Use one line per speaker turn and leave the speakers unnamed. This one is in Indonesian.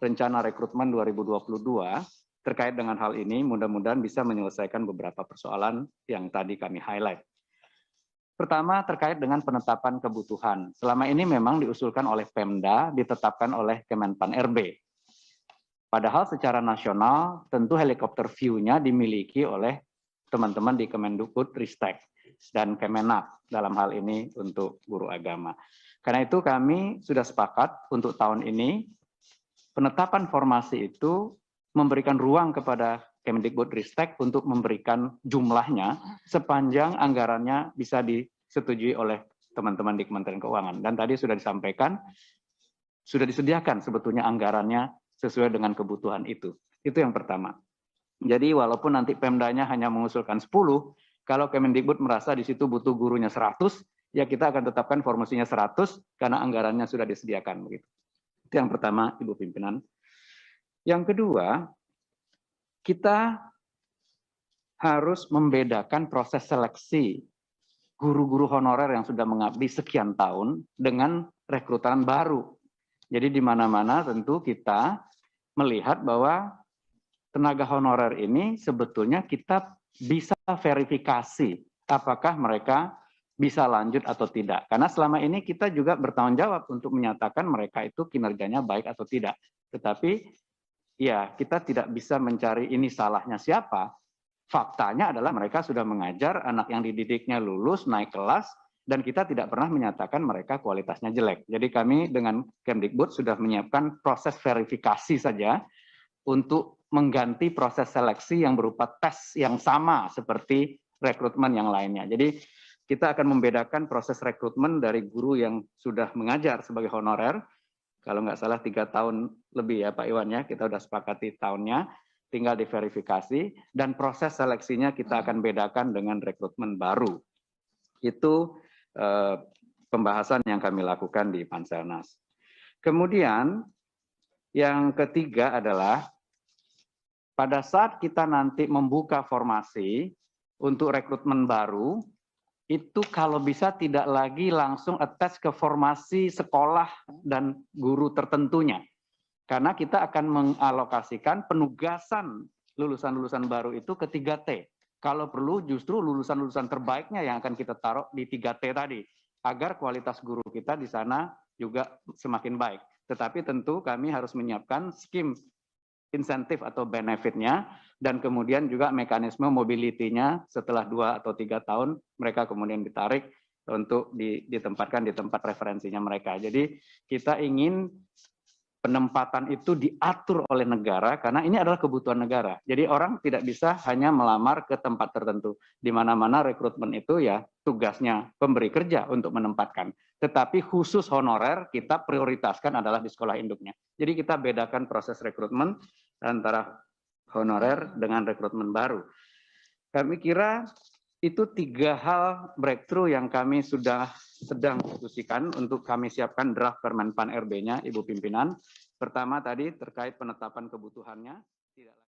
rencana rekrutmen 2022 terkait dengan hal ini mudah-mudahan bisa menyelesaikan beberapa persoalan yang tadi kami highlight. Pertama, terkait dengan penetapan kebutuhan. Selama ini memang diusulkan oleh Pemda, ditetapkan oleh Kemenpan RB. Padahal secara nasional, tentu helikopter view-nya dimiliki oleh teman-teman di Kemendikbudristek dan Kemenak dalam hal ini untuk guru agama. Karena itu kami sudah sepakat untuk tahun ini, penetapan formasi itu memberikan ruang kepada Kemendikbudristek untuk memberikan jumlahnya sepanjang anggarannya bisa disetujui oleh teman-teman di Kementerian Keuangan. Dan tadi sudah disampaikan, sudah disediakan sebetulnya anggarannya sesuai dengan kebutuhan itu. Itu yang pertama. Jadi walaupun nanti Pemdanya hanya mengusulkan 10, kalau Kemendikbud merasa di situ butuh gurunya 100, ya kita akan tetapkan formasinya 100 karena anggarannya sudah disediakan. Begitu. Itu yang pertama, Ibu Pimpinan. Yang kedua, kita harus membedakan proses seleksi guru-guru honorer yang sudah mengabdi sekian tahun dengan rekrutan baru. Jadi di mana-mana tentu kita melihat bahwa tenaga honorer ini sebetulnya kita bisa verifikasi apakah mereka bisa lanjut atau tidak. Karena selama ini kita juga bertanggung jawab untuk menyatakan mereka itu kinerjanya baik atau tidak. Tetapi ya kita tidak bisa mencari ini salahnya siapa. Faktanya adalah mereka sudah mengajar, anak yang dididiknya lulus, naik kelas, dan kita tidak pernah menyatakan mereka kualitasnya jelek. Jadi kami dengan Kemdikbud sudah menyiapkan proses verifikasi saja untuk mengganti proses seleksi yang berupa tes yang sama seperti rekrutmen yang lainnya. Jadi kita akan membedakan proses rekrutmen dari guru yang sudah mengajar sebagai honorer, kalau nggak salah 3 tahun lebih ya Pak Iwan ya, kita sudah sepakati tahunnya, tinggal diverifikasi, dan proses seleksinya kita akan bedakan dengan rekrutmen baru. Itu pembahasan yang kami lakukan di Panselnas. Kemudian yang ketiga adalah pada saat kita nanti membuka formasi untuk rekrutmen baru, itu kalau bisa tidak lagi langsung attach ke formasi sekolah dan guru tertentunya. Karena kita akan mengalokasikan penugasan lulusan-lulusan baru itu ke 3T. Kalau perlu justru lulusan-lulusan terbaiknya yang akan kita taruh di 3T tadi, agar kualitas guru kita di sana juga semakin baik. Tetapi tentu kami harus menyiapkan skim insentif atau benefitnya, dan kemudian juga mekanisme mobility-nya setelah 2 atau 3 tahun, mereka kemudian ditarik untuk ditempatkan di tempat referensinya mereka. Jadi kita ingin penempatan itu diatur oleh negara karena ini adalah kebutuhan negara. Jadi orang tidak bisa hanya melamar ke tempat tertentu. Di mana-mana rekrutmen itu ya tugasnya pemberi kerja untuk menempatkan. Tetapi khusus honorer kita prioritaskan adalah di sekolah induknya. Jadi kita bedakan proses rekrutmen antara honorer dengan rekrutmen baru. Kami kira itu 3 hal breakthrough yang kami sudah sedang diskusikan untuk kami siapkan draft Permenpan RB-nya, Ibu Pimpinan. Pertama tadi terkait penetapan kebutuhannya.